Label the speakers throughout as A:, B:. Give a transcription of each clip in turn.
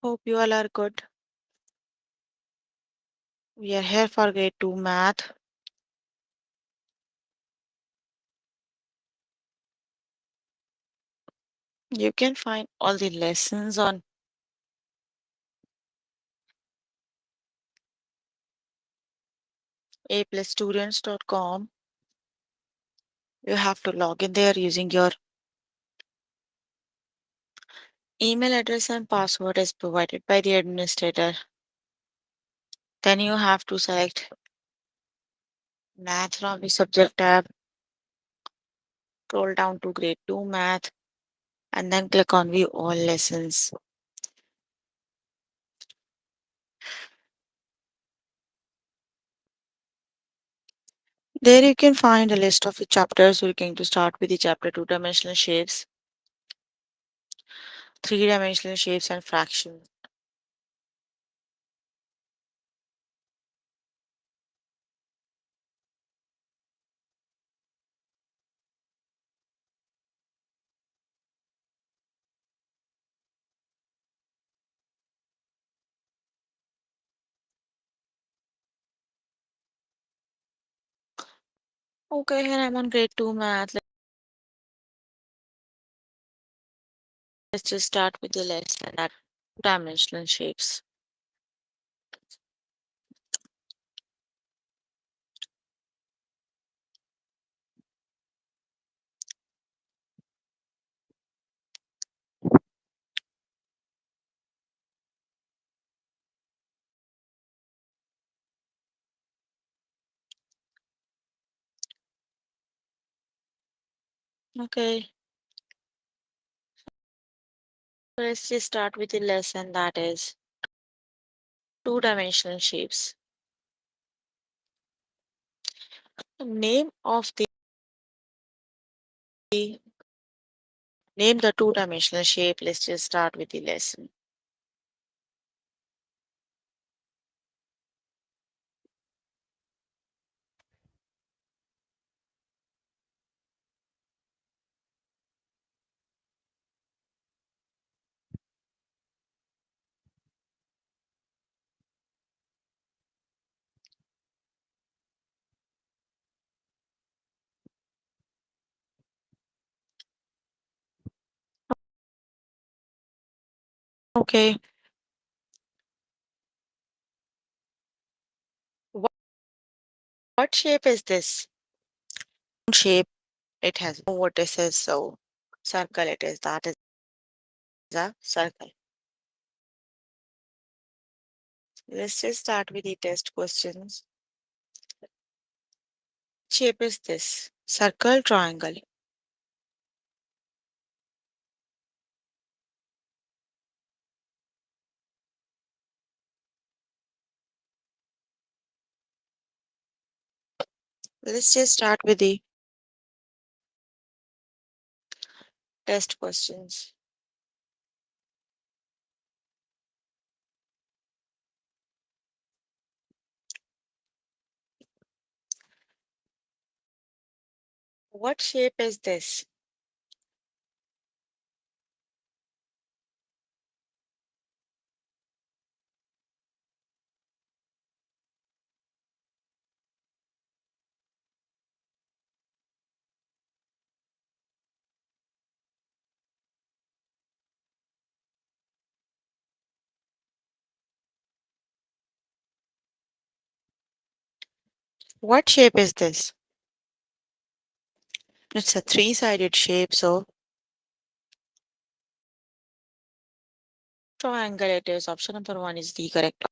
A: Hope you all are good. We are here for grade 2 math. You can find all the lessons on aplusstudents.com. You have to log in there using your email address and password as provided by the administrator. Then you have to select math from the subject tab, scroll down to grade 2 math, and then click on view all lessons. There you can find a list of the chapters. We're going to start with the chapter two-dimensional shapes, three-dimensional shapes, and fractions. Okay, here I'm on grade 2 math. Let's just start with the lesson at dimensional shapes. Okay, so let's just start with the lesson that is two-dimensional shapes. Name of the name the two-dimensional shape. Let's just start with the lesson. Okay, what, what shape is this? Shape. It has no vertices, so circle it is. That is a circle. Let's just start with the test questions. Shape is this? Circle, triangle. Let's just start with the test questions. What shape is this? What shape is this? It's a three-sided shape, so triangle it is. Option number one is the correct.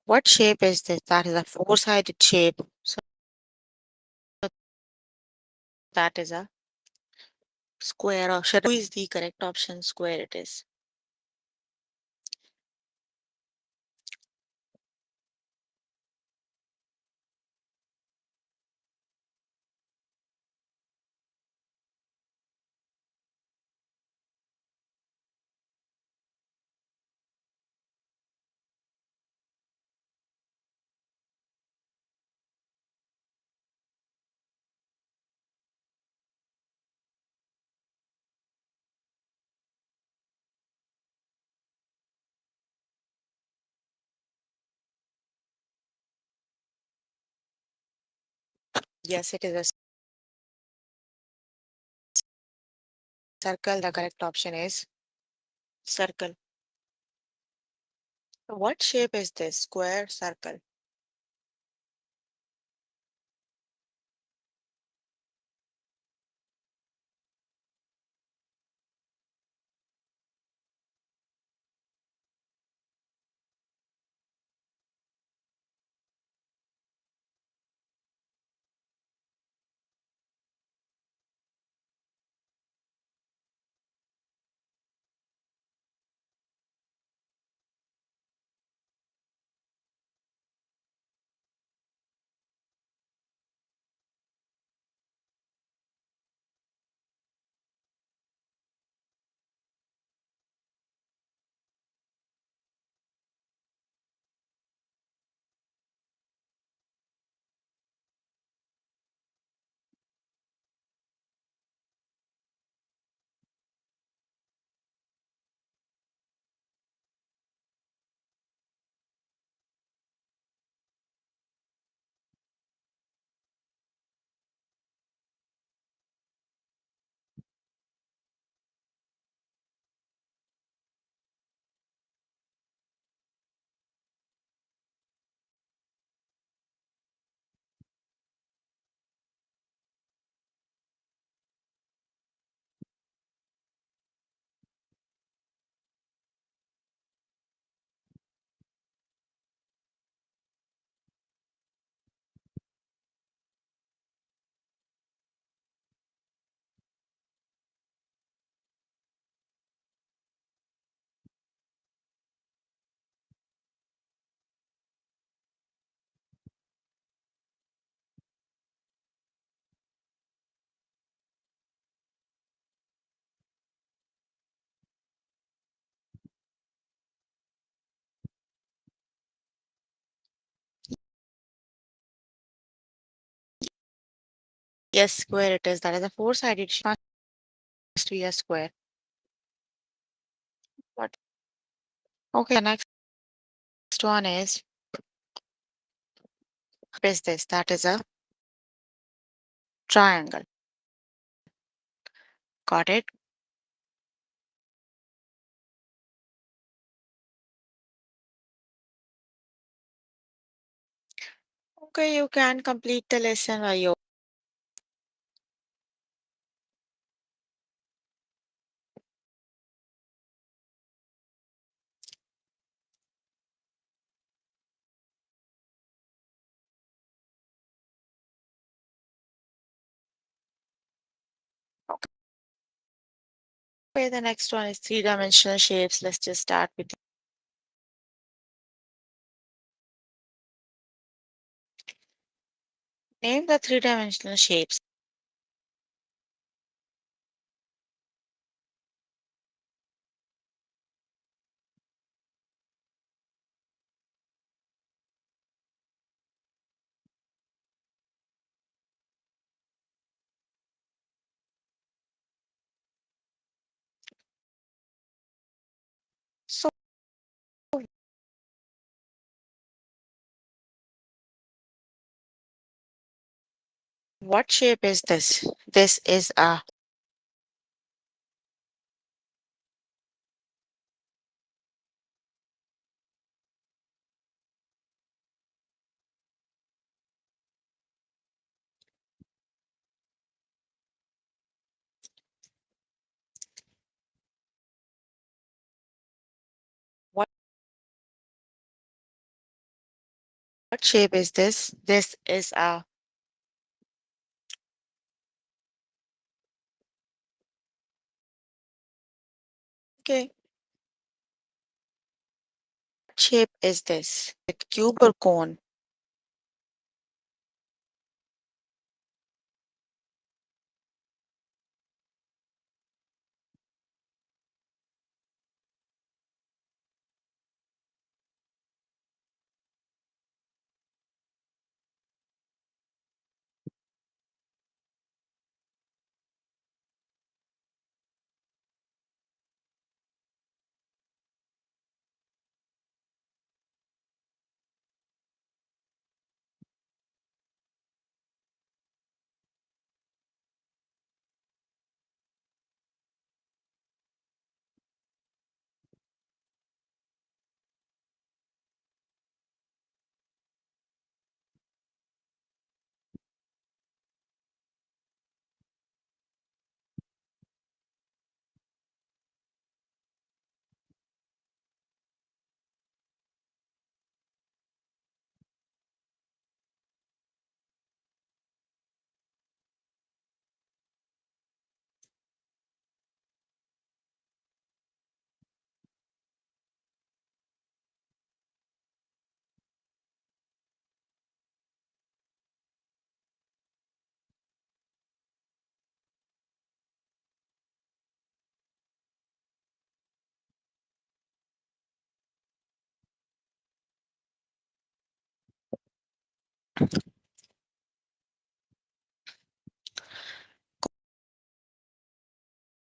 A: What shape is this? That is a four-sided shape. So that is a square. Option two is the correct option. Square it is. Yes, it is a circle. The correct option is circle. What shape is this? Square, circle. Yes, square it is. That is a four-sided shape. Must be a square. What? Okay, the next one is this. That is a triangle. Got it? Okay, you can complete the lesson by your. Okay, the next one is three-dimensional shapes. Let's just start with name the three-dimensional shapes. So, what shape is this? This is a. What shape is this? This is a. Okay. What shape is this? It cube or cone?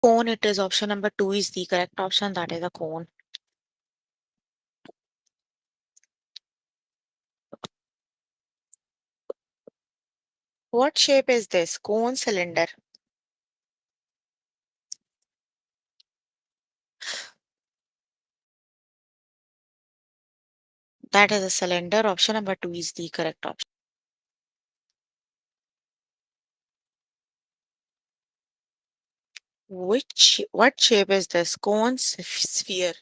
A: Cone, it is option number two is the correct option. That is a cone. What shape is this? Cone, cylinder. That is a cylinder. Option number two is the correct option. What shape is this? Cone, sphere.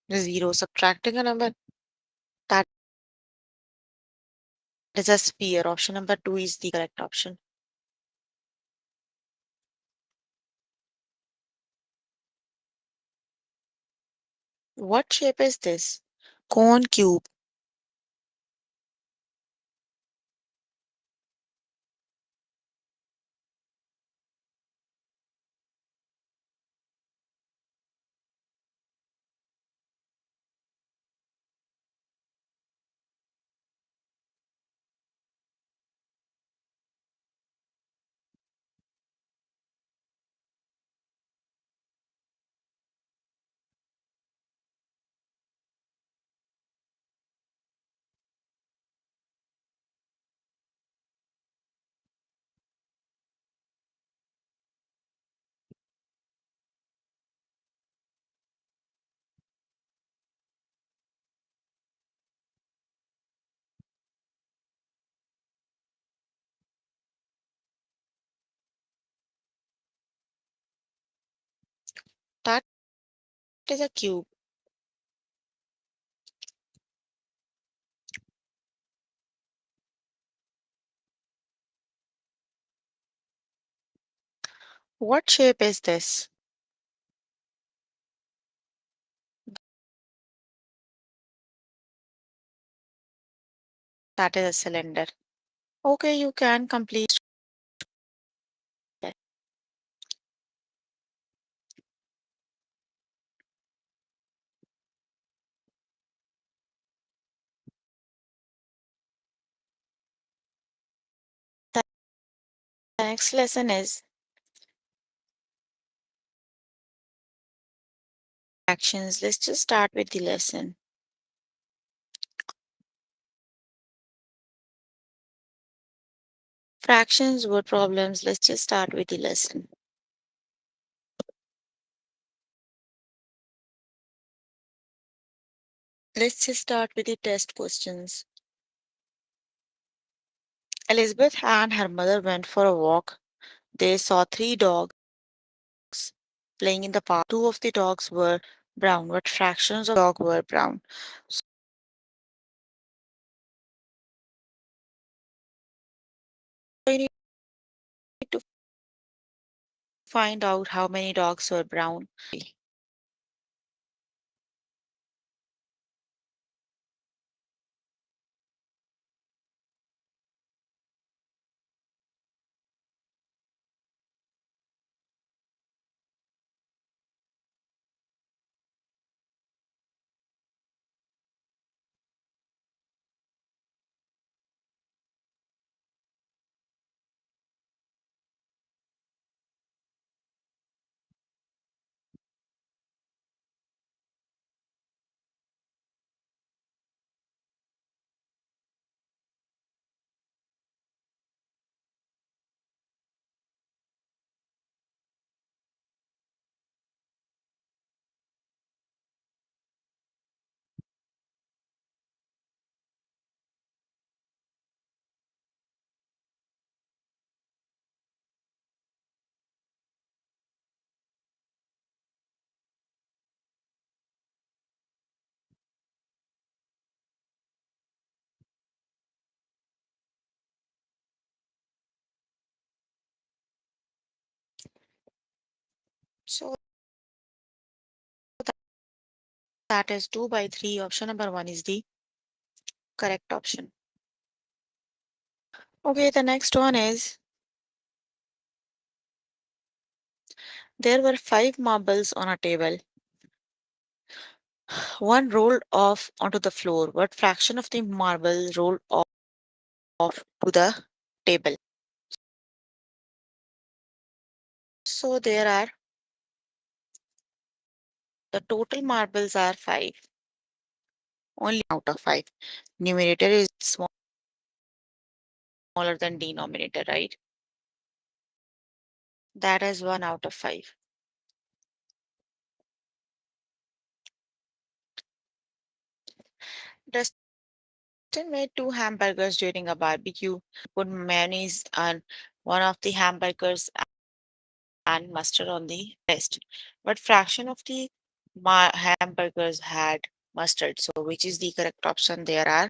A: Zero. Subtracting a number. That is a sphere. Option number two is the correct option. What shape is this? Cone, cube. That It is a cube. What shape is this? That is a cylinder. Okay, you can complete it. The next lesson is fractions. Let's just start with the lesson. Fractions, word problems. Let's just start with the lesson. Let's just start with the test questions. Elizabeth and her mother went for a walk. They saw three dogs playing in the park. Two of the dogs were brown. What fractions of dog were brown? So you need to find out how many dogs were brown. So that is 2 by 3. Option number 1 is the correct option. Okay, the next one is there were 5 marbles on a table. One rolled off onto the floor. What fraction of the marble rolled off to the table? So there are the total marbles are 5. Only out of 5. Numerator is smaller than denominator, right? That is 1 out of 5. Dustin made 2 hamburgers during a barbecue. Put mayonnaise on one of the hamburgers and mustard on the rest. What fraction of the hamburgers had mustard? So, which is the correct option? There are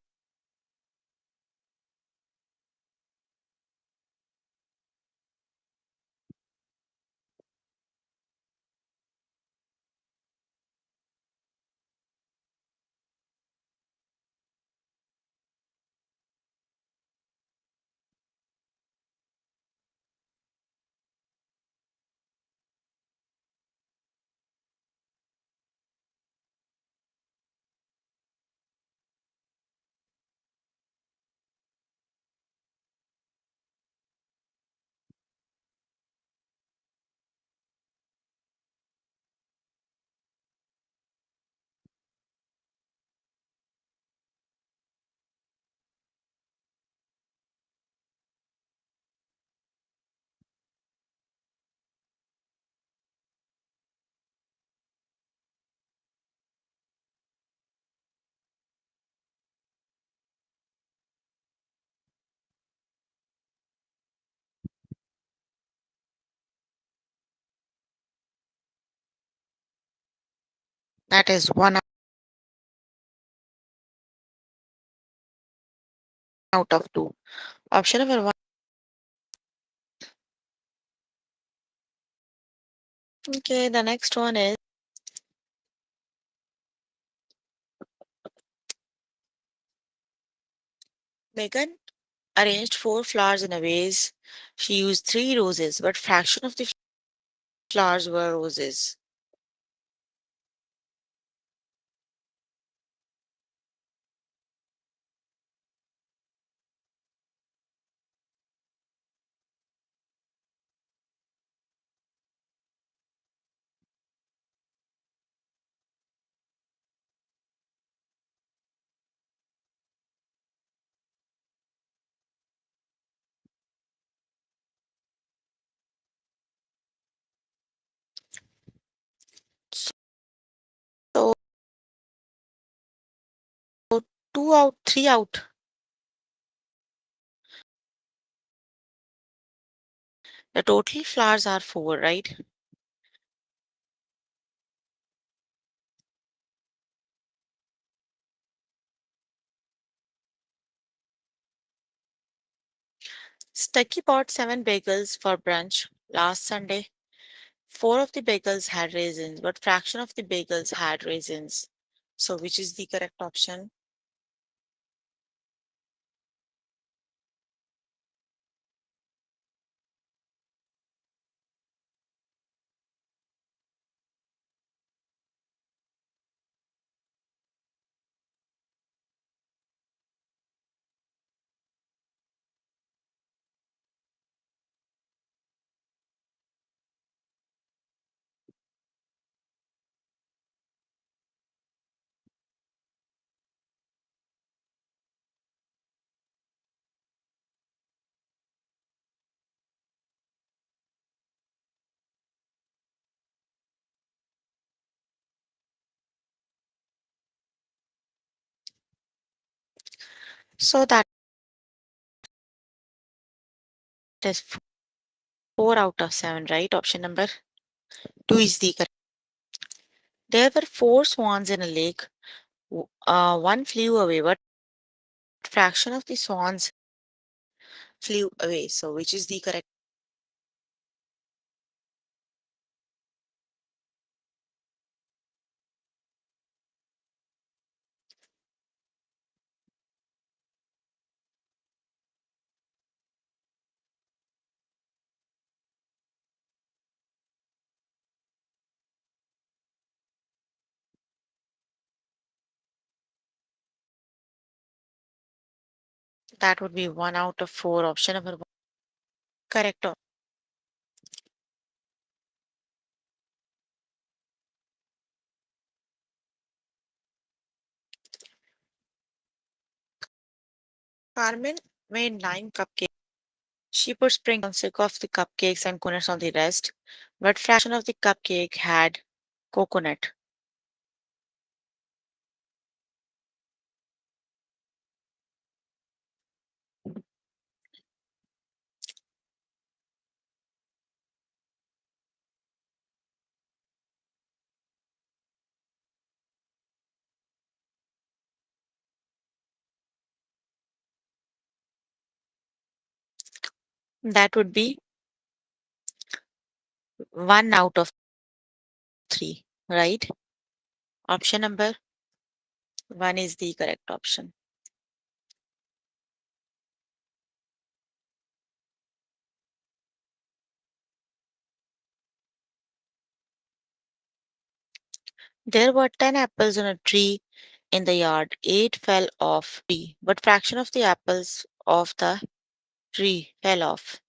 A: That is one out of two. Option number one. Okay, the next one is Megan arranged four flowers in a vase. She used three roses, but fraction of the flowers were roses. So two out, three out. The total flowers are four, right? Stucky bought seven bagels for brunch last Sunday. Four of the bagels had raisins, but fraction of the bagels had raisins. So which is the correct option? So that is four out of seven, right? Option number two is the correct. There were four swans in a lake. One flew away, but fraction of the swans flew away. So which is the correct? That would be one out of four. Option number one. Correct. Carmen made nine cupcakes. She put sprinkles on six of the cupcakes and coconuts on the rest, but fraction of the cupcake had coconut. That would be one out of three, right? Option number one is the correct option. There were 10 apples on a tree in the yard. Eight fell off tree, but fraction of the apples of the tree fell off.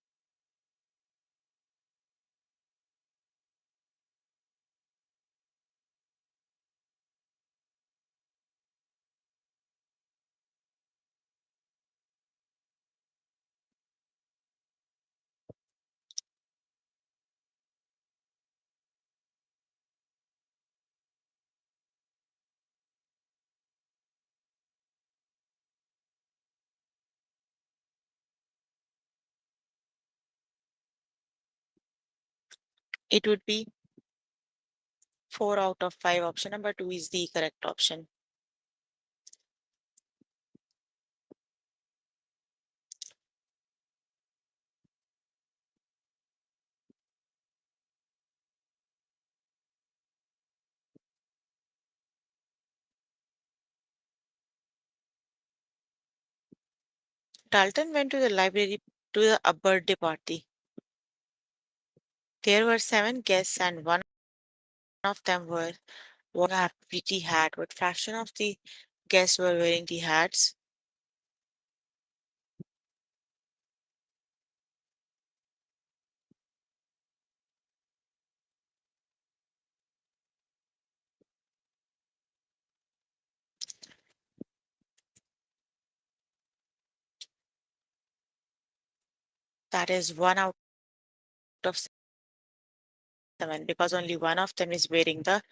A: It would be 4 out of 5. Option number 2 is the correct option. Dalton went to the library to a birthday party. There were 7 guests, and one of them were wearing a pretty hat. What fraction of the guests were wearing the hats? That is 1 out of 7 because only one of them is wearing the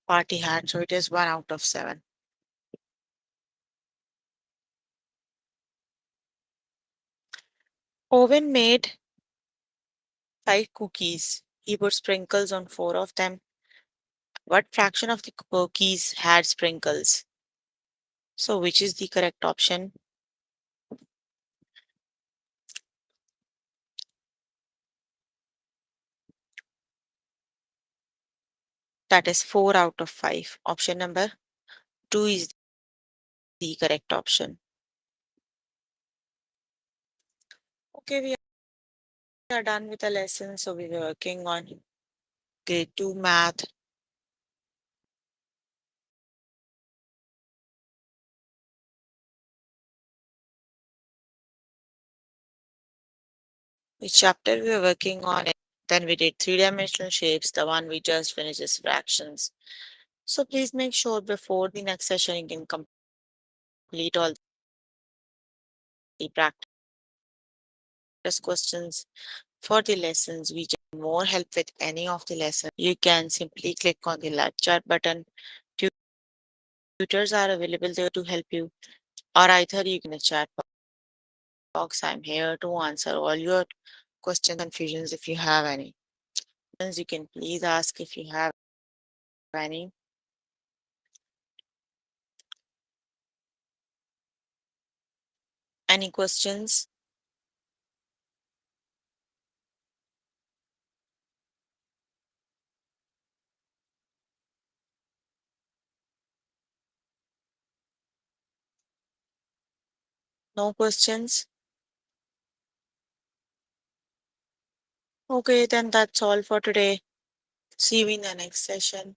A: party hat. So it is 1 out of 7. Owen made 5 cookies. He put sprinkles on 4 of them. What fraction of the cookies had sprinkles? So which is the correct option? That is 4 out of 5. Option number 2 is the correct option. Okay, we are done with the lesson. So we were working on grade 2 math. Which chapter we were working on it. Then we did three-dimensional shapes. The one we just finished is fractions. So please make sure before the next session you can complete all the practice questions for the lessons. We need more help with any of the lessons. You can simply click on the live chat button. Tutors are available there to help you, or either you can chat box. I'm here to answer all your questions, confusions if you have any. You can please ask if you have any. Any questions? No questions? Okay, then that's all for today. See you in the next session.